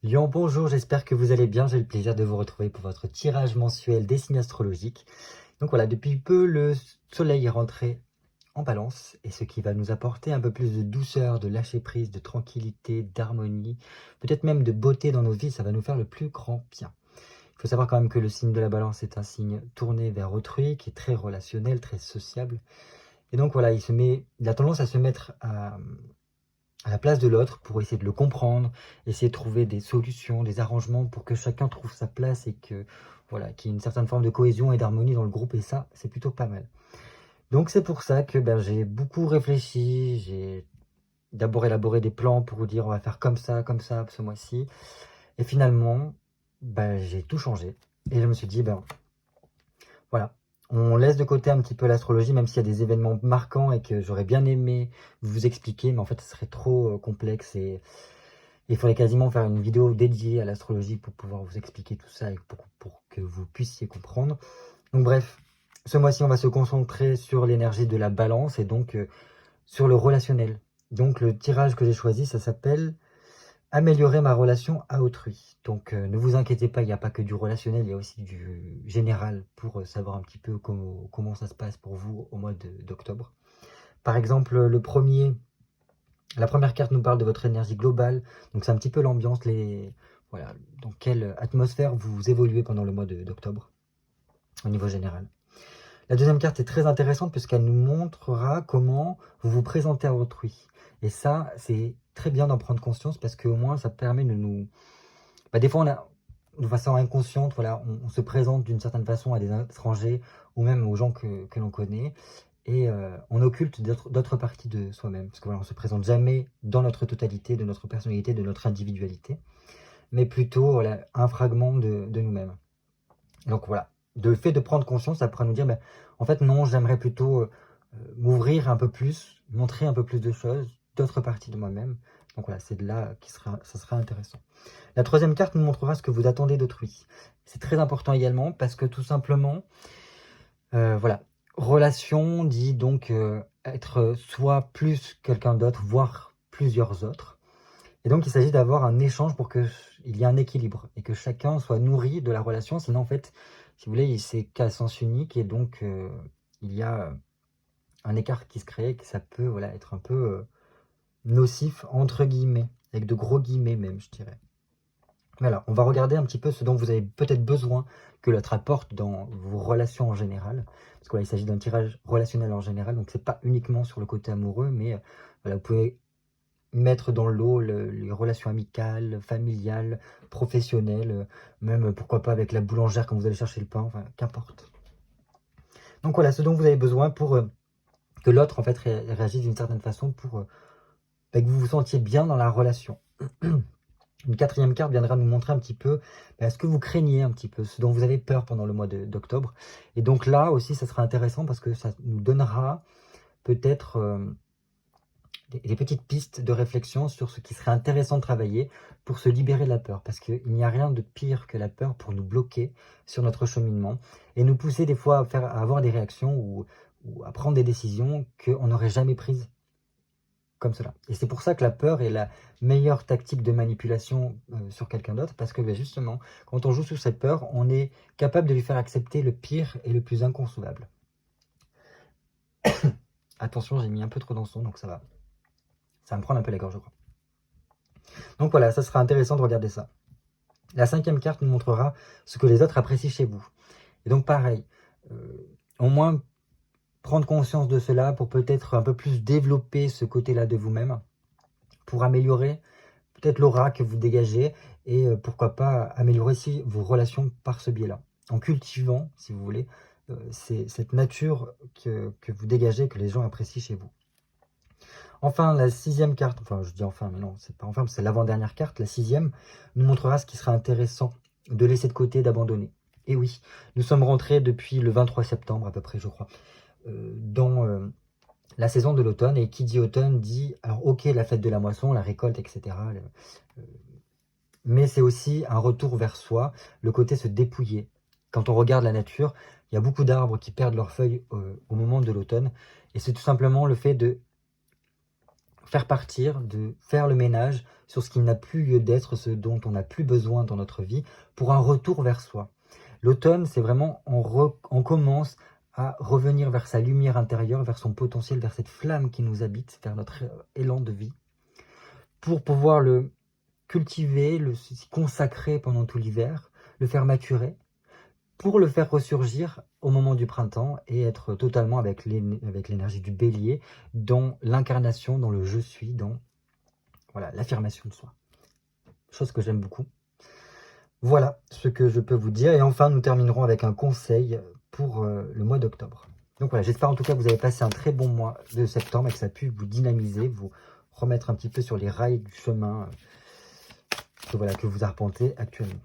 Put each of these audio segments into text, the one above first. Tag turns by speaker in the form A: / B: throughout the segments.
A: Lion, bonjour, j'espère que vous allez bien. J'ai le plaisir de vous retrouver pour votre tirage mensuel des signes astrologiques. Donc voilà, depuis peu, le soleil est rentré en balance et ce qui va nous apporter un peu plus de douceur, de lâcher prise, de tranquillité, d'harmonie, peut-être même de beauté dans nos vies, ça va nous faire le plus grand bien. Il faut savoir quand même que le signe de la balance est un signe tourné vers autrui, qui est très relationnel, très sociable. Et donc voilà, il a tendance à se mettre à la place de l'autre pour essayer de le comprendre, essayer de trouver des solutions, des arrangements pour que chacun trouve sa place et que voilà, qu'il y ait une certaine forme de cohésion et d'harmonie dans le groupe, et ça, c'est plutôt pas mal. Donc c'est pour ça que j'ai beaucoup réfléchi, j'ai d'abord élaboré des plans pour vous dire on va faire comme ça ce mois-ci, et finalement, j'ai tout changé, et je me suis dit, voilà, on laisse de côté un petit peu l'astrologie, même s'il y a des événements marquants et que j'aurais bien aimé vous expliquer, mais en fait, ce serait trop complexe et il faudrait quasiment faire une vidéo dédiée à l'astrologie pour pouvoir vous expliquer tout ça et pour que vous puissiez comprendre. Donc bref, ce mois-ci, on va se concentrer sur l'énergie de la balance et donc sur le relationnel. Donc le tirage que j'ai choisi, ça s'appelle améliorer ma relation à autrui. Donc ne vous inquiétez pas, il n'y a pas que du relationnel, il y a aussi du général pour savoir un petit peu comment ça se passe pour vous au mois d'octobre. Par exemple, la première carte nous parle de votre énergie globale, donc c'est un petit peu l'ambiance, voilà, dans quelle atmosphère vous évoluez pendant le mois d'octobre, au niveau général. La deuxième carte est très intéressante puisqu'elle nous montrera comment vous vous présentez à autrui. Et ça, c'est très bien d'en prendre conscience parce qu'au moins, ça permet de nous... des fois, de façon inconsciente, voilà, on se présente d'une certaine façon à des étrangers ou même aux gens que l'on connaît. Et on occulte d'autres parties de soi-même. Parce que voilà, on ne se présente jamais dans notre totalité, de notre personnalité, de notre individualité, mais plutôt voilà, un fragment de nous-mêmes. Donc voilà, le fait de prendre conscience, ça pourra nous dire, en fait non, j'aimerais plutôt m'ouvrir un peu plus, montrer un peu plus de choses, d'autres parties de moi-même. Donc voilà, c'est de là ça sera intéressant. La troisième carte nous montrera ce que vous attendez d'autrui. C'est très important également parce que tout simplement, voilà, relation dit donc être soit plus quelqu'un d'autre, voire plusieurs autres. Et donc il s'agit d'avoir un échange pour qu'il y ait un équilibre et que chacun soit nourri de la relation. Sinon en fait, si vous voulez, c'est qu'à sens unique et donc il y a un écart qui se crée, que ça peut voilà, être un peu nocif entre guillemets, avec de gros guillemets même, je dirais. Voilà, on va regarder un petit peu ce dont vous avez peut-être besoin que l'autre apporte dans vos relations en général. Parce que il s'agit d'un tirage relationnel en général, donc c'est pas uniquement sur le côté amoureux, mais voilà, vous pouvez mettre dans l'eau les relations amicales, familiales, professionnelles, même pourquoi pas avec la boulangère quand vous allez chercher le pain, enfin qu'importe. Donc voilà, ce dont vous avez besoin pour que l'autre en fait réagisse d'une certaine façon pour que vous vous sentiez bien dans la relation. Une quatrième carte viendra nous montrer un petit peu ce que vous craignez un petit peu, ce dont vous avez peur pendant le mois d'octobre. Et donc là aussi, ça sera intéressant parce que ça nous donnera peut-être des petites pistes de réflexion sur ce qui serait intéressant de travailler pour se libérer de la peur. Parce qu'il n'y a rien de pire que la peur pour nous bloquer sur notre cheminement et nous pousser des fois à avoir des réactions ou à prendre des décisions qu'on n'aurait jamais prises comme cela. Et c'est pour ça que la peur est la meilleure tactique de manipulation sur quelqu'un d'autre, parce que justement, quand on joue sous cette peur, on est capable de lui faire accepter le pire et le plus inconcevable. Attention, j'ai mis un peu trop dans son, donc ça va. Ça va me prendre un peu la gorge, je crois. Donc voilà, ça sera intéressant de regarder ça. La cinquième carte nous montrera ce que les autres apprécient chez vous. Et donc pareil, au moins prendre conscience de cela pour peut-être un peu plus développer ce côté-là de vous-même, pour améliorer peut-être l'aura que vous dégagez et pourquoi pas améliorer aussi vos relations par ce biais-là. En cultivant, si vous voulez, cette nature que vous dégagez, que les gens apprécient chez vous. Enfin, la sixième carte, enfin je dis enfin, mais non, c'est pas enfin, c'est l'avant-dernière carte, la sixième, nous montrera ce qui sera intéressant de laisser de côté, d'abandonner. Et oui, nous sommes rentrés depuis le 23 septembre à peu près, je crois, dans la saison de l'automne, et qui dit automne dit, alors ok, la fête de la moisson, la récolte, etc. Mais c'est aussi un retour vers soi, le côté se dépouiller. Quand on regarde la nature, il y a beaucoup d'arbres qui perdent leurs feuilles au moment de l'automne, et c'est tout simplement le fait de faire partir, de faire le ménage sur ce qui n'a plus lieu d'être, ce dont on n'a plus besoin dans notre vie, pour un retour vers soi. L'automne, c'est vraiment, on commence à revenir vers sa lumière intérieure, vers son potentiel, vers cette flamme qui nous habite, vers notre élan de vie, pour pouvoir le cultiver, le consacrer pendant tout l'hiver, le faire maturer, pour le faire ressurgir au moment du printemps et être totalement avec l'énergie du bélier, dans l'incarnation, dans le je suis, dans voilà, l'affirmation de soi. Chose que j'aime beaucoup. Voilà ce que je peux vous dire. Et enfin, nous terminerons avec un conseil pour le mois d'octobre. Donc voilà, j'espère en tout cas que vous avez passé un très bon mois de septembre et que ça a pu vous dynamiser, vous remettre un petit peu sur les rails du chemin que vous arpentez actuellement.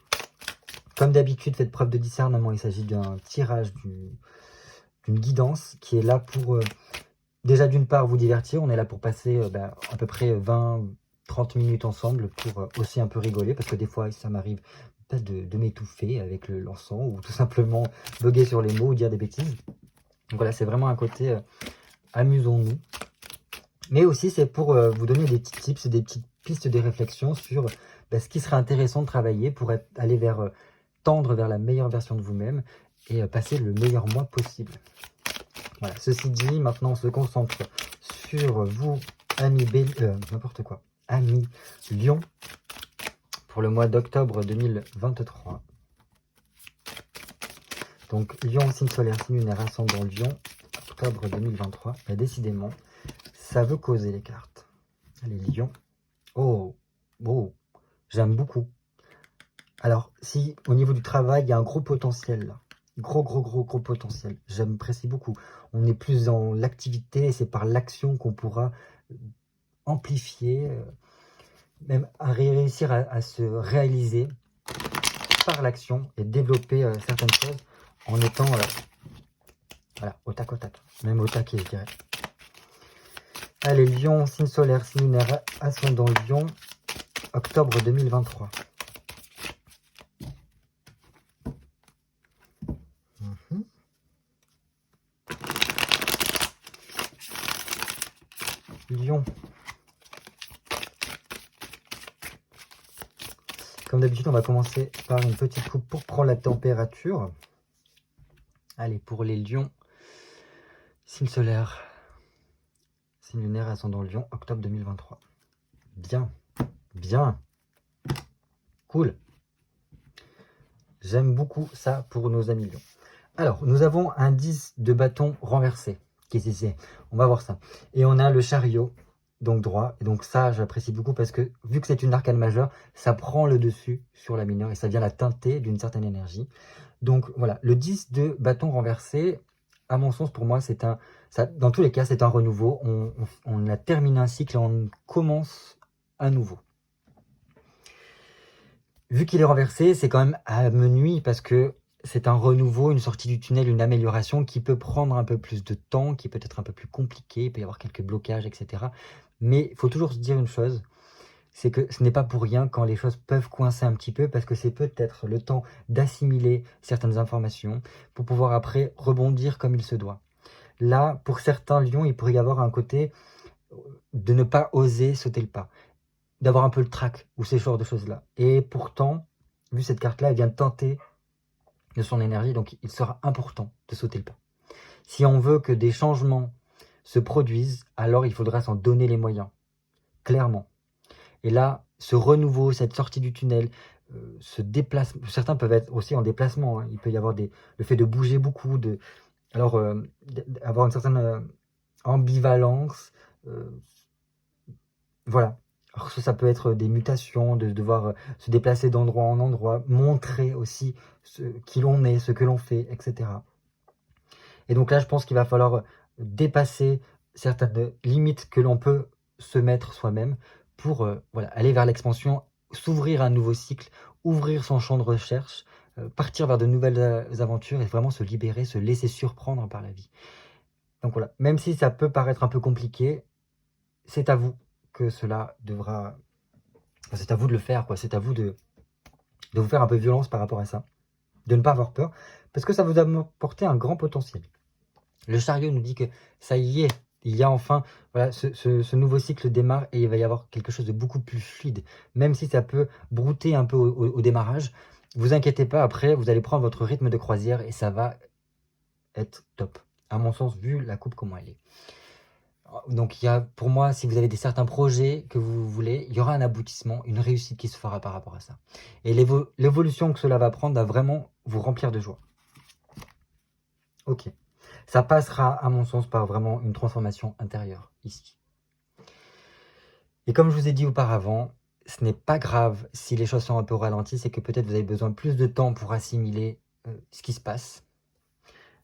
A: Comme d'habitude, faites preuve de discernement. Il s'agit d'un tirage, d'une guidance qui est là pour, déjà d'une part, vous divertir. On est là pour passer à peu près 20-30 minutes ensemble pour aussi un peu rigoler. Parce que des fois, ça m'arrive de m'étouffer avec l'encens ou tout simplement bugger sur les mots ou dire des bêtises. Donc voilà, c'est vraiment un côté amusons-nous. Mais aussi, c'est pour vous donner des petits tips, des petites pistes de réflexion sur ce qui serait intéressant de travailler pour aller tendre vers la meilleure version de vous-même et passer le meilleur mois possible. Voilà. Ceci dit, maintenant on se concentre sur vous, amis amis Lion, pour le mois d'octobre 2023. Donc Lion, signe solaire, signe lunaire, ascendant Lion, octobre 2023. Et décidément, ça veut causer les cartes. Allez, Lion. Oh, j'aime beaucoup. Alors, si au niveau du travail, il y a un gros potentiel là. Gros potentiel. J'apprécie beaucoup. On est plus dans l'activité, c'est par l'action qu'on pourra amplifier, même à réussir à se réaliser par l'action et développer certaines choses en étant voilà, au tac, même au taquet, je dirais. Allez, Lion, signe solaire, signe lunaire, ascendant Lion, octobre 2023. Lion. Comme d'habitude, on va commencer par une petite coupe pour prendre la température. Allez, pour les lions, signe solaire, signe lunaire, ascendant Lion, octobre 2023. Bien. Cool. J'aime beaucoup ça pour nos amis lions. Alors, nous avons un 10 de bâton renversé. Qu'est-ce que c'est? On va voir ça. Et on a le chariot, donc droit. Et donc ça, j'apprécie beaucoup parce que, vu que c'est une arcane majeure, ça prend le dessus sur la mineure et ça vient la teinter d'une certaine énergie. Donc voilà, le 10 de bâton renversé, à mon sens, pour moi, dans tous les cas, c'est un renouveau. On a terminé un cycle et on commence à nouveau. Vu qu'il est renversé, c'est quand même à minuit parce que c'est un renouveau, une sortie du tunnel, une amélioration qui peut prendre un peu plus de temps, qui peut être un peu plus compliqué, il peut y avoir quelques blocages, etc. Mais il faut toujours se dire une chose, c'est que ce n'est pas pour rien quand les choses peuvent coincer un petit peu, parce que c'est peut-être le temps d'assimiler certaines informations pour pouvoir après rebondir comme il se doit. Là, pour certains lions, il pourrait y avoir un côté de ne pas oser sauter le pas, d'avoir un peu le trac ou ces genres de choses-là. Et pourtant, vu cette carte-là, elle vient tenter de son énergie, donc il sera important de sauter le pas. Si on veut que des changements se produisent, alors il faudra s'en donner les moyens, clairement. Et là, ce renouveau, cette sortie du tunnel, ce déplacement, certains peuvent être aussi en déplacement, hein. Il peut y avoir le fait de bouger beaucoup, avoir une certaine ambivalence, voilà. Alors, ça peut être des mutations, de devoir se déplacer d'endroit en endroit, montrer aussi qui l'on est, ce que l'on fait, etc. Et donc là, je pense qu'il va falloir dépasser certaines limites que l'on peut se mettre soi-même pour aller vers l'expansion, s'ouvrir à un nouveau cycle, ouvrir son champ de recherche, partir vers de nouvelles aventures et vraiment se libérer, se laisser surprendre par la vie. Donc voilà, même si ça peut paraître un peu compliqué, c'est à vous que cela devra... Enfin, c'est à vous de le faire, quoi. C'est à vous de vous faire un peu violence par rapport à ça, de ne pas avoir peur, parce que ça vous a apporté un grand potentiel. Le chariot nous dit que ça y est, il y a enfin, voilà, ce nouveau cycle démarre et il va y avoir quelque chose de beaucoup plus fluide. Même si ça peut brouter un peu au démarrage, vous inquiétez pas, après, vous allez prendre votre rythme de croisière et ça va être top. À mon sens, vu la coupe comment elle est. Donc, il y a, pour moi, si vous avez certains projets que vous voulez, il y aura un aboutissement, une réussite qui se fera par rapport à ça. Et l'évolution que cela va prendre va vraiment vous remplir de joie. Ok. Ça passera, à mon sens, par vraiment une transformation intérieure, ici. Et comme je vous ai dit auparavant, ce n'est pas grave si les choses sont un peu ralenties, c'est que peut-être vous avez besoin de plus de temps pour assimiler ce qui se passe.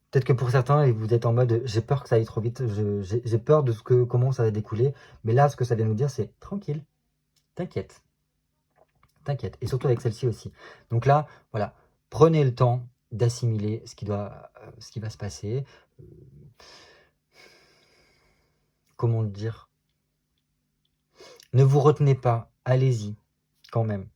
A: Peut-être que pour certains, vous êtes en mode, j'ai peur que ça aille trop vite, j'ai peur de comment ça va découler. Mais là, ce que ça vient nous dire, c'est tranquille, t'inquiète, t'inquiète. Et surtout avec celle-ci aussi. Donc là, voilà, prenez le temps d'assimiler ce qui va se passer. Comment le dire? Ne vous retenez pas, allez-y, quand même.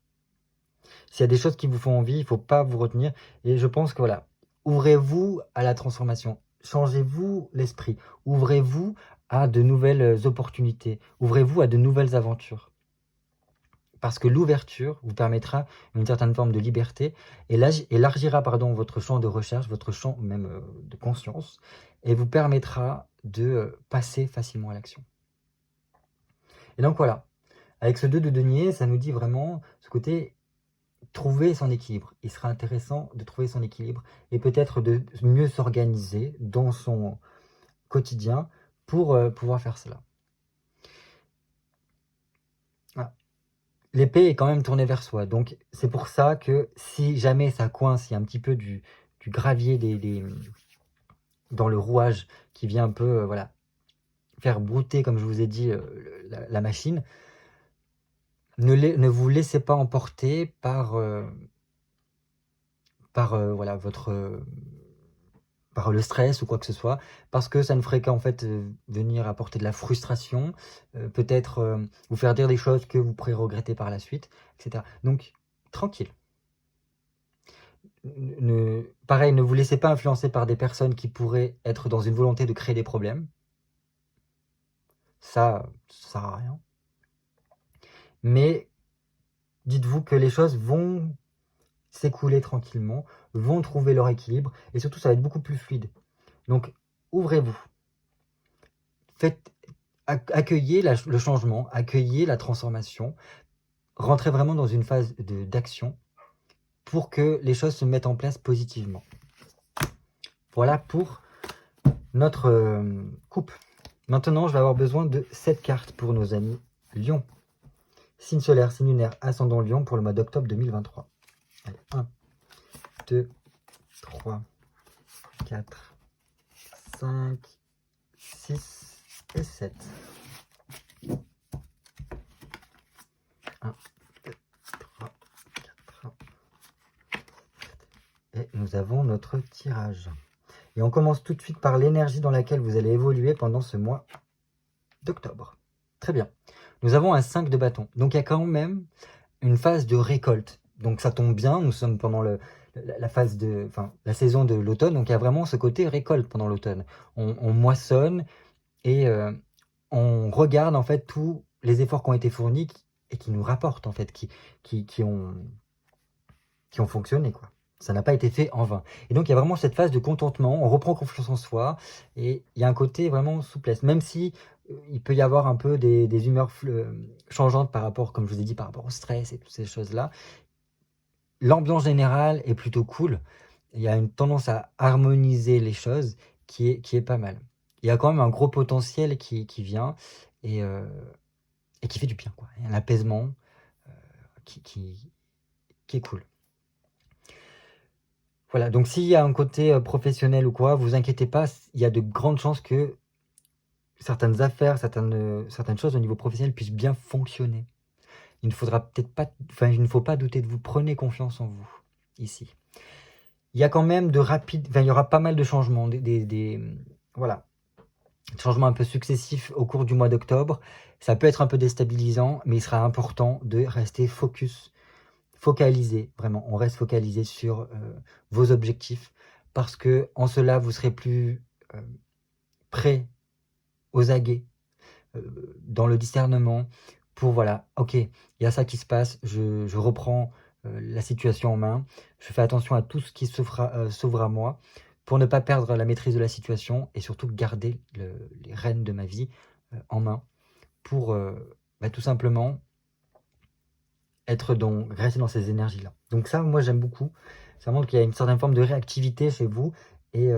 A: S'il y a des choses qui vous font envie, il ne faut pas vous retenir. Et je pense que voilà, ouvrez-vous à la transformation. Changez-vous l'esprit. Ouvrez-vous à de nouvelles opportunités. Ouvrez-vous à de nouvelles aventures. Parce que l'ouverture vous permettra une certaine forme de liberté et élargira votre champ de recherche, votre champ même de conscience, et vous permettra de passer facilement à l'action. Et donc voilà, avec ce 2 de denier, ça nous dit vraiment ce côté trouver son équilibre. Il sera intéressant de trouver son équilibre et peut-être de mieux s'organiser dans son quotidien pour pouvoir faire cela. Ah. L'épée est quand même tournée vers soi, donc c'est pour ça que si jamais ça coince, il y a un petit peu du gravier dans le rouage qui vient un peu voilà, faire brouter, comme je vous ai dit, la machine, ne vous laissez pas emporter par voilà, par le stress ou quoi que ce soit, parce que ça ne ferait qu'en fait venir apporter de la frustration, peut-être vous faire dire des choses que vous pourrez regretter par la suite, etc. Donc, tranquille. Pareil, ne vous laissez pas influencer par des personnes qui pourraient être dans une volonté de créer des problèmes. Ça sert à rien. Mais dites-vous que les choses vont s'écouler tranquillement, vont trouver leur équilibre, et surtout ça va être beaucoup plus fluide. Donc, ouvrez-vous. Accueillez le changement, accueillez la transformation, rentrez vraiment dans une phase d'action pour que les choses se mettent en place positivement. Voilà pour notre coupe. Maintenant, je vais avoir besoin de 7 cartes pour nos amis Lion. Signe solaire, signe lunaire, ascendant Lion pour le mois d'octobre 2023. Allez, 1, 2, 3, 4, 5, 6 et 7. 1, 2, 3, 4. Et nous avons notre tirage. Et on commence tout de suite par l'énergie dans laquelle vous allez évoluer pendant ce mois d'octobre. Très bien. Nous avons un 5 de bâton. Donc il y a quand même une phase de récolte. Donc ça tombe bien, nous sommes pendant la saison de l'automne. Donc il y a vraiment ce côté récolte pendant l'automne. On moissonne et on regarde en fait tous les efforts qui ont été fournis et qui nous rapportent en fait, qui ont fonctionné quoi. Ça n'a pas été fait en vain. Et donc, il y a vraiment cette phase de contentement, on reprend confiance en soi, et il y a un côté vraiment souplesse. Même si il peut y avoir un peu des humeurs changeantes par rapport, comme je vous ai dit, par rapport au stress et toutes ces choses-là, l'ambiance générale est plutôt cool. Il y a une tendance à harmoniser les choses qui est pas mal. Il y a quand même un gros potentiel qui vient et qui fait du bien, quoi. Il y a un apaisement qui est cool. Voilà, donc s'il y a un côté professionnel ou quoi, vous inquiétez pas, il y a de grandes chances que certaines affaires, certaines choses au niveau professionnel puissent bien fonctionner. Il ne faudra peut-être pas, il ne faut pas douter de vous. Prenez confiance en vous, ici. Il y a quand même il y aura pas mal de changements, voilà, changements un peu successifs au cours du mois d'octobre. Ça peut être un peu déstabilisant, mais il sera important de rester focalisé, vraiment, on reste focalisé sur vos objectifs, parce que en cela, vous serez plus prêt aux aguets, dans le discernement, pour voilà, ok, il y a ça qui se passe, je reprends la situation en main, je fais attention à tout ce qui s'ouvre à moi, pour ne pas perdre la maîtrise de la situation, et surtout garder les rênes de ma vie en main, pour tout simplement rester dans ces énergies-là. Donc ça, moi j'aime beaucoup, ça montre qu'il y a une certaine forme de réactivité chez vous, et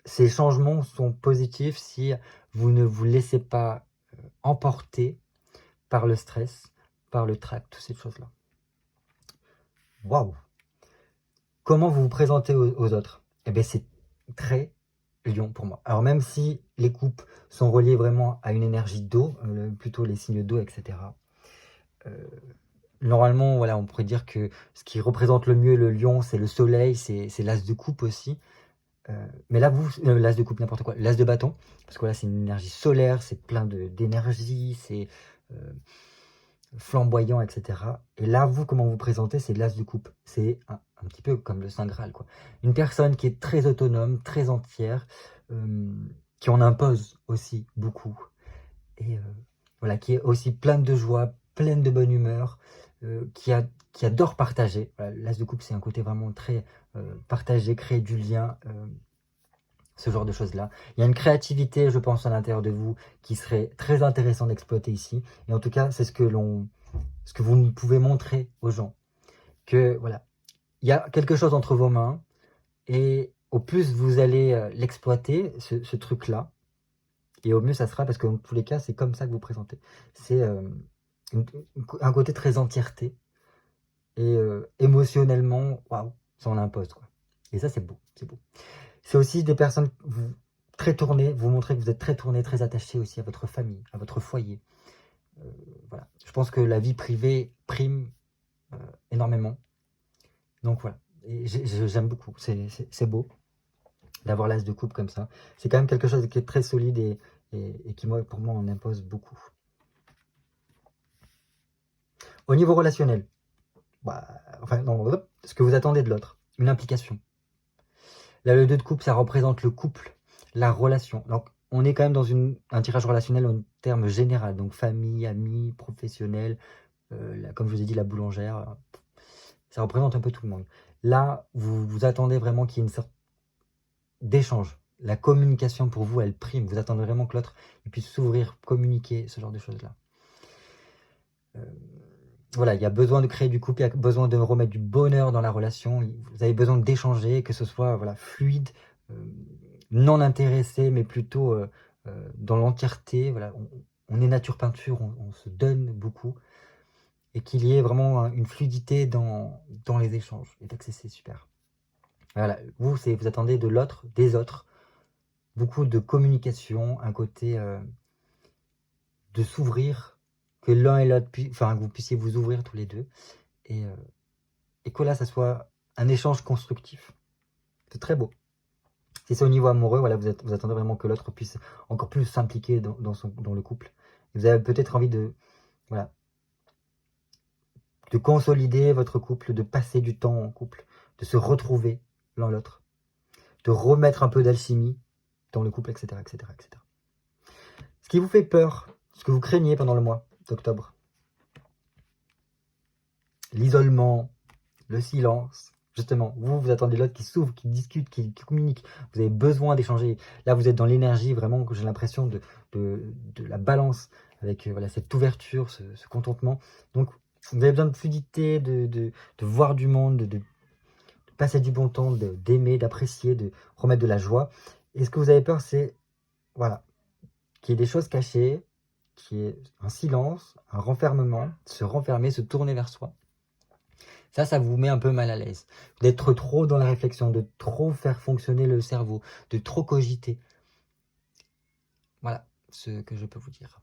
A: ces changements sont positifs si vous ne vous laissez pas emporter par le stress, par le trac, toutes ces choses-là. Waouh! Comment vous vous présentez aux autres? Eh bien, c'est très Lion pour moi. Alors même si les coupes sont reliées vraiment à une énergie d'eau, plutôt les signes d'eau, etc. Normalement, voilà, on pourrait dire que ce qui représente le mieux le lion, c'est le soleil, c'est l'as de coupe aussi. Mais là, l'as de coupe, n'importe quoi, l'as de bâton, parce que là, c'est une énergie solaire, c'est plein d'énergie, c'est flamboyant, etc. Et là, vous, comment vous présentez, c'est l'as de coupe. C'est un petit peu comme le Saint Graal, quoi. Une personne qui est très autonome, très entière, qui en impose aussi beaucoup. Et voilà, qui est aussi pleine de joie, pleine de bonne humeur, qui adore partager. Voilà, l'as de coupe, c'est un côté vraiment très partagé, créer du lien, ce genre de choses-là. Il y a une créativité, je pense, à l'intérieur de vous qui serait très intéressant d'exploiter ici. Et en tout cas, c'est ce que vous pouvez montrer aux gens. Que voilà, il y a quelque chose entre vos mains, et au plus vous allez l'exploiter, ce truc-là, et au mieux ça sera, parce que dans tous les cas, c'est comme ça que vous présentez. C'est un côté très entièreté, et émotionnellement, waouh, ça en impose, quoi. Et ça, c'est beau, c'est beau. C'est aussi des personnes très tournées, vous montrez que vous êtes très tourné, très attaché aussi à votre famille, à votre foyer. Voilà. Je pense que la vie privée prime énormément. Donc voilà, et j'aime beaucoup, c'est beau d'avoir l'as de coupe comme ça. C'est quand même quelque chose qui est très solide, et qui, pour moi, en impose beaucoup. Au niveau relationnel, ce que vous attendez de l'autre, une implication. Là, le 2 de coupe, ça représente le couple, la relation. Donc, on est quand même dans un tirage relationnel en termes général, donc famille, amis, professionnels, comme je vous ai dit, la boulangère, ça représente un peu tout le monde. Là, vous attendez vraiment qu'il y ait une sorte d'échange. La communication, pour vous, elle prime. Vous attendez vraiment que l'autre puisse s'ouvrir, communiquer, ce genre de choses-là. Voilà, il y a besoin de créer du couple, il y a besoin de remettre du bonheur dans la relation. Vous avez besoin d'échanger, que ce soit voilà, fluide, non intéressé, mais plutôt dans l'entièreté. Voilà, on est nature peinture, on se donne beaucoup. Et qu'il y ait vraiment une fluidité dans les échanges. Et donc c'est super. Voilà, vous attendez de l'autre, des autres, beaucoup de communication, un côté de s'ouvrir, que l'un et l'autre, que vous puissiez vous ouvrir tous les deux, et que là, ça soit un échange constructif. C'est très beau. Si c'est au niveau amoureux, voilà, vous attendez vraiment que l'autre puisse encore plus s'impliquer dans le couple. Et vous avez peut-être envie de consolider votre couple, de passer du temps en couple, de se retrouver l'un l'autre, de remettre un peu d'alchimie dans le couple, etc., etc., etc. Ce qui vous fait peur, ce que vous craignez pendant le mois d'octobre, l'isolement, le silence. Justement, vous attendez l'autre qui s'ouvre, qui discute, qui communique. Vous avez besoin d'échanger. Là, vous êtes dans l'énergie, vraiment, que j'ai l'impression de la balance, avec voilà, cette ouverture, ce contentement. Donc, vous avez besoin de fluidité, de voir du monde, de passer du bon temps, d'aimer, d'apprécier, de remettre de la joie. Et ce que vous avez peur, c'est voilà, qu'il y ait des choses cachées, qu'il y ait un silence, un renfermement, se renfermer, se tourner vers soi. Ça vous met un peu mal à l'aise. D'être trop dans la réflexion, de trop faire fonctionner le cerveau, de trop cogiter. Voilà ce que je peux vous dire.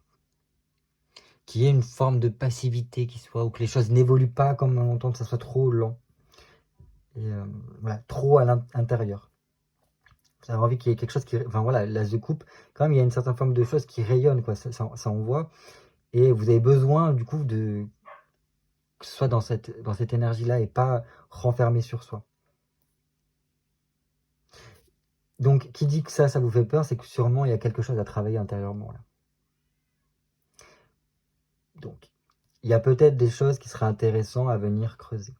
A: Qu'il y ait une forme de passivité qui soit, ou que les choses n'évoluent pas comme on entend, que ça soit trop lent. Et voilà, trop à l'intérieur. Vous avez envie qu'il y ait quelque chose qui... Enfin voilà, l'as de coupe, quand même, il y a une certaine forme de choses qui rayonnent, quoi. Ça envoie. Et vous avez besoin, du coup, que ce soit dans cette énergie-là et pas renfermé sur soi. Donc, qui dit que ça vous fait peur, c'est que sûrement il y a quelque chose à travailler intérieurement. Là. Donc, il y a peut-être des choses qui seraient intéressantes à venir creuser.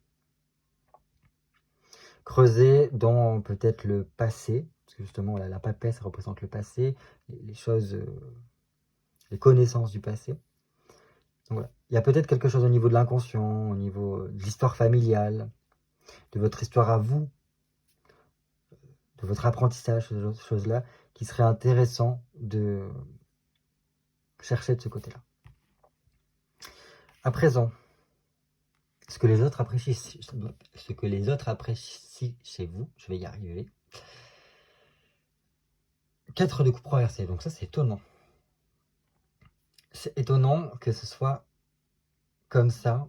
A: Creuser dans peut-être le passé, parce que justement la papesse représente le passé, les choses, les connaissances du passé. Donc voilà. Il y a peut-être quelque chose au niveau de l'inconscient, au niveau de l'histoire familiale, de votre histoire à vous, de votre apprentissage, ces choses-là, qui serait intéressant de chercher de ce côté-là. À présent, ce que les autres apprécient chez vous, je vais y arriver. 4 de coupe renversée, donc ça c'est étonnant. C'est étonnant que ce soit comme ça.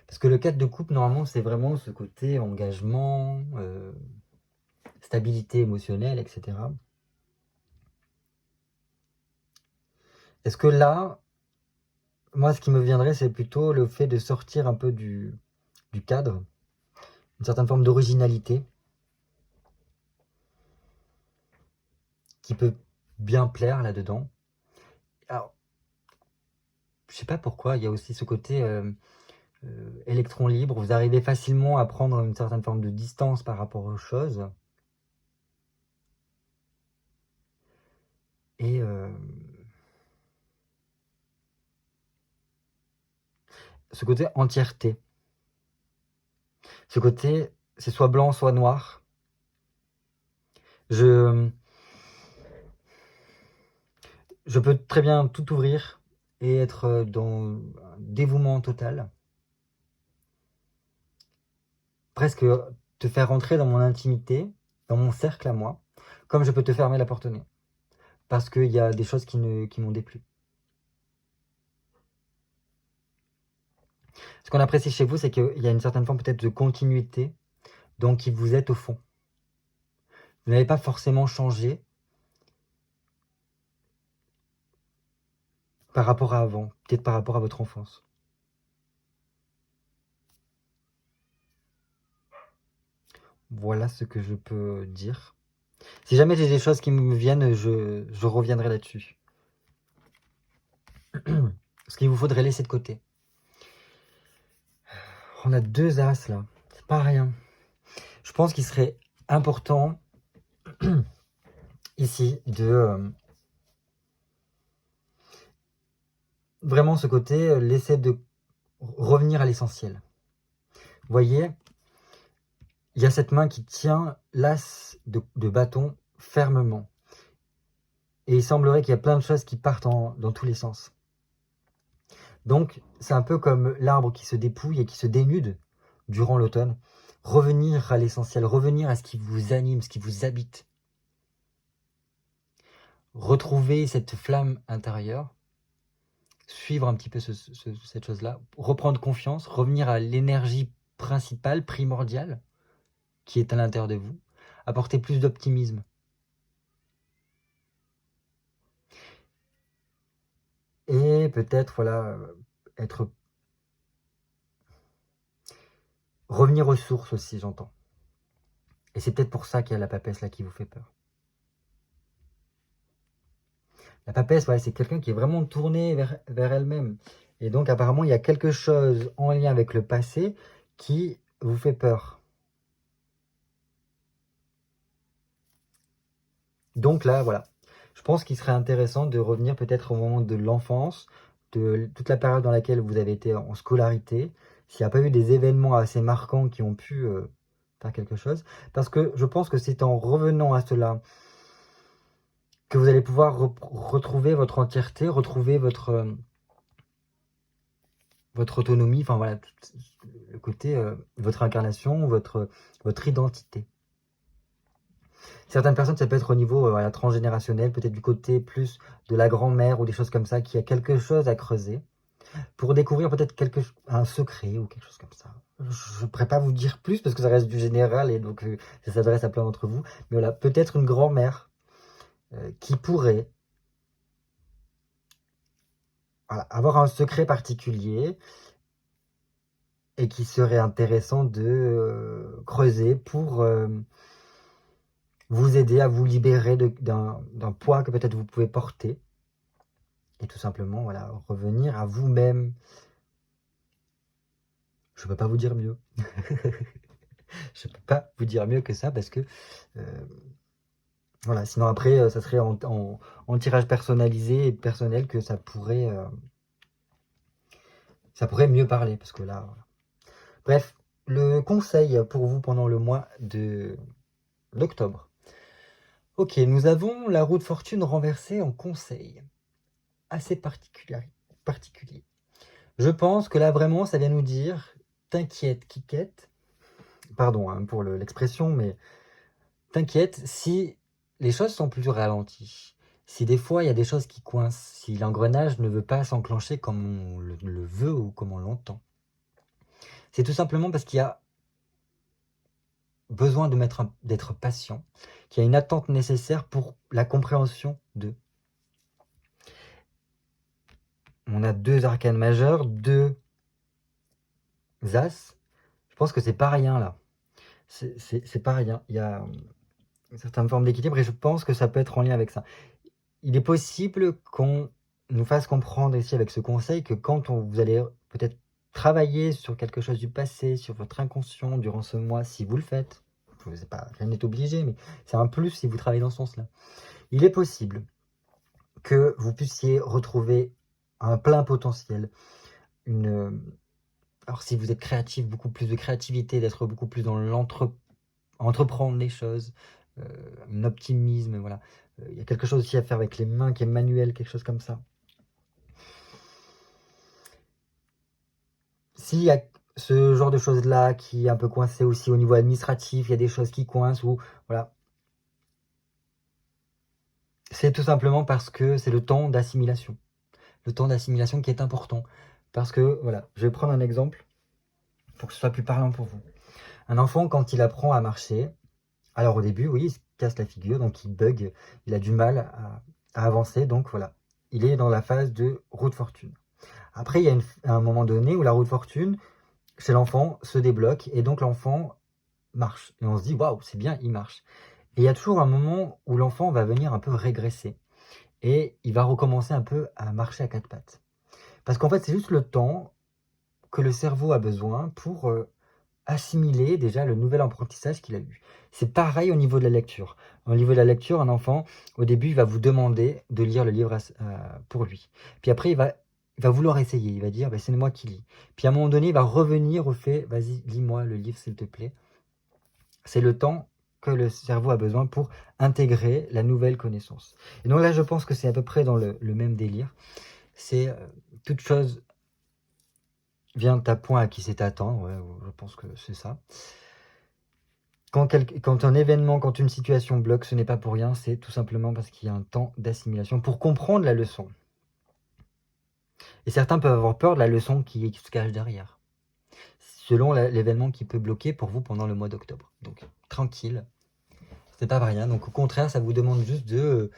A: Parce que le 4 de coupe, normalement, c'est vraiment ce côté engagement, stabilité émotionnelle, etc. Est-ce que là, moi, ce qui me viendrait, c'est plutôt le fait de sortir un peu du cadre, une certaine forme d'originalité qui peut bien plaire là-dedans. Alors, je sais pas pourquoi, il y a aussi ce côté électron libre. Vous arrivez facilement à prendre une certaine forme de distance par rapport aux choses. Et ce côté entièreté. Ce côté, c'est soit blanc, soit noir. Je peux très bien tout ouvrir et être dans un dévouement total. Presque te faire rentrer dans mon intimité, dans mon cercle à moi, comme je peux te fermer la porte au nez. Parce qu'il y a des choses qui m'ont déplu. Ce qu'on apprécie chez vous, c'est qu'il y a une certaine forme peut-être de continuité, donc qui vous êtes au fond. Vous n'avez pas forcément changé par rapport à avant, peut-être par rapport à votre enfance. Voilà ce que je peux dire. Si jamais j'ai des choses qui me viennent, je reviendrai là-dessus. Ce qu'il vous faudrait laisser de côté. On a 2 as là, c'est pas rien. Je pense qu'il serait important ici de vraiment ce côté, laisser de revenir à l'essentiel. Vous voyez, il y a cette main qui tient l'as de bâton fermement. Et il semblerait qu'il y a plein de choses qui partent dans tous les sens. Donc, c'est un peu comme l'arbre qui se dépouille et qui se dénude durant l'automne. Revenir à l'essentiel, revenir à ce qui vous anime, ce qui vous habite. Retrouver cette flamme intérieure, suivre un petit peu cette chose-là, reprendre confiance, revenir à l'énergie principale, primordiale, qui est à l'intérieur de vous, apporter plus d'optimisme. Et peut-être, voilà, revenir aux sources aussi, j'entends. Et c'est peut-être pour ça qu'il y a la papesse là qui vous fait peur. La papesse, ouais, c'est quelqu'un qui est vraiment tourné vers elle-même. Et donc, apparemment, il y a quelque chose en lien avec le passé qui vous fait peur. Donc là, voilà. Je pense qu'il serait intéressant de revenir peut-être au moment de l'enfance, de toute la période dans laquelle vous avez été en scolarité, s'il n'y a pas eu des événements assez marquants qui ont pu faire quelque chose. Parce que je pense que c'est en revenant à cela que vous allez pouvoir retrouver votre entièreté, retrouver votre autonomie, enfin voilà, le côté, votre incarnation, votre identité. Certaines personnes, ça peut être au niveau transgénérationnel, peut-être du côté plus de la grand-mère ou des choses comme ça, qui a quelque chose à creuser, pour découvrir peut-être un secret ou quelque chose comme ça. Je ne pourrais pas vous dire plus parce que ça reste du général et donc ça s'adresse à plein d'entre vous. Mais voilà, peut-être une grand-mère qui pourrait avoir un secret particulier et qui serait intéressant de creuser pour vous aider à vous libérer d'un poids que peut-être vous pouvez porter et tout simplement, voilà, revenir à vous-même. Je peux pas vous dire mieux. Je peux pas vous dire mieux que ça parce que voilà, sinon après ça serait en tirage personnalisé et personnel que ça pourrait mieux parler parce que là, voilà. Bref, le conseil pour vous pendant le mois d'octobre. Ok, nous avons la roue de fortune renversée en conseil. Assez particulier. Je pense que là vraiment ça vient nous dire, t'inquiète Kikette, pardon hein, pour l'expression, mais t'inquiète si les choses sont plus ralenties, si des fois il y a des choses qui coincent, si l'engrenage ne veut pas s'enclencher comme on le veut ou comme on l'entend. C'est tout simplement parce qu'il y a besoin d'être patient, qu'il y a une attente nécessaire pour la compréhension de. On a 2 arcanes majeures, 2 as. Je pense que c'est pas rien là. C'est pas rien. Il y a une certaine forme d'équilibre et je pense que ça peut être en lien avec ça. Il est possible qu'on nous fasse comprendre ici avec ce conseil que quand vous allez peut-être travailler sur quelque chose du passé, sur votre inconscient durant ce mois, si vous le faites, rien n'est obligé, mais c'est un plus si vous travaillez dans ce sens-là. Il est possible que vous puissiez retrouver un plein potentiel, alors si vous êtes créatif, beaucoup plus de créativité, d'être beaucoup plus dans entreprendre les choses, un optimisme, voilà. Il y a quelque chose aussi à faire avec les mains qui est manuel, quelque chose comme ça. S'il y a ce genre de choses-là qui est un peu coincé aussi au niveau administratif, il y a des choses qui coincent ou voilà. C'est tout simplement parce que c'est le temps d'assimilation. Le temps d'assimilation qui est important. Parce que, voilà, je vais prendre un exemple pour que ce soit plus parlant pour vous. Un enfant, quand il apprend à marcher, alors au début, oui, il se casse la figure, donc il bug, il a du mal à avancer, donc voilà. Il est dans la phase de roue de fortune. Après, il y a un moment donné où la roue de fortune, chez l'enfant, se débloque, et donc l'enfant marche. Et on se dit, waouh, c'est bien, il marche. Et il y a toujours un moment où l'enfant va venir un peu régresser. Et il va recommencer un peu à marcher à 4 pattes. Parce qu'en fait, c'est juste le temps que le cerveau a besoin pour assimiler déjà le nouvel apprentissage qu'il a eu. C'est pareil au niveau de la lecture. Au niveau de la lecture, un enfant, au début, il va vous demander de lire le livre pour lui. Puis après, il va vouloir essayer. Il va dire, bah, c'est moi qui lis. Puis à un moment donné, il va revenir au fait, vas-y, lis-moi le livre, s'il te plaît. C'est le temps que le cerveau a besoin pour intégrer la nouvelle connaissance. Et donc là, je pense que c'est à peu près dans le même délire. C'est toute chose vient à point à qui sait attendre, ouais, je pense que c'est ça. Quand un événement, quand une situation bloque, ce n'est pas pour rien, c'est tout simplement parce qu'il y a un temps d'assimilation pour comprendre la leçon. Et certains peuvent avoir peur de la leçon qui se cache derrière, selon l'événement qui peut bloquer pour vous pendant le mois d'octobre. Donc, tranquille, c'est pas rien. Donc, au contraire, ça vous demande juste de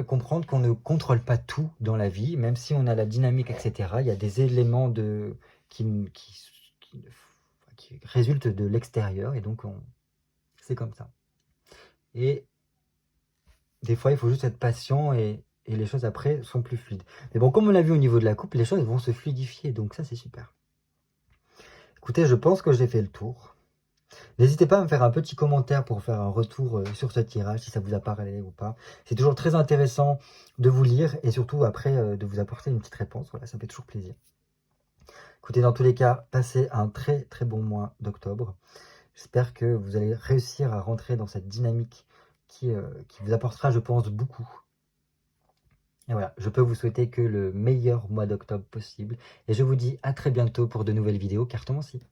A: comprendre qu'on ne contrôle pas tout dans la vie, même si on a la dynamique, etc. Il y a des éléments qui résultent de l'extérieur, et donc c'est comme ça. Et des fois, il faut juste être patient et les choses après sont plus fluides. Mais bon, comme on l'a vu au niveau de la coupe, les choses vont se fluidifier, donc ça c'est super. Écoutez, je pense que j'ai fait le tour. N'hésitez pas à me faire un petit commentaire pour faire un retour sur ce tirage, si ça vous a parlé ou pas. C'est toujours très intéressant de vous lire et surtout après de vous apporter une petite réponse. Voilà, ça fait toujours plaisir. Écoutez, dans tous les cas, passez un très très bon mois d'octobre. J'espère que vous allez réussir à rentrer dans cette dynamique qui vous apportera, je pense, beaucoup. Et voilà, je peux vous souhaiter que le meilleur mois d'octobre possible. Et je vous dis à très bientôt pour de nouvelles vidéos cartomancie.